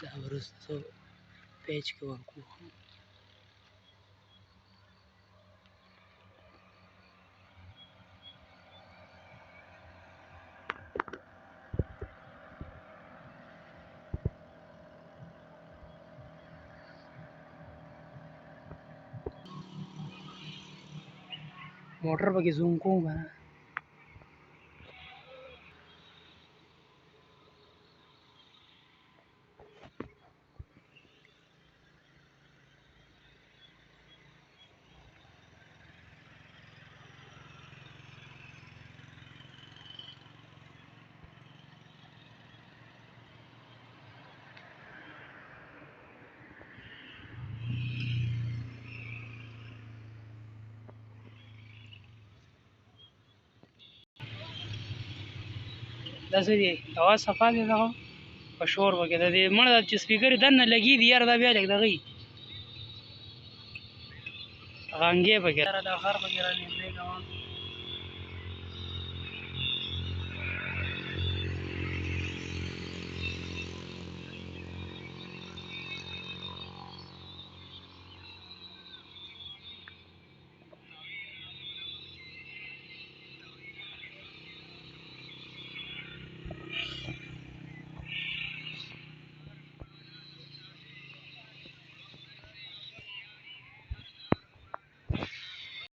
دا وروسته پیج کې ورکو. موټر پکې زوم کوم کنه. دا څه دی اواز صفا دی دغه په شور وکې د دې مړه چې سپیکر دننه لګي دی یاره دا بیا لږ دغه وي غانګې پکې دا خر پکې را نږدې کوم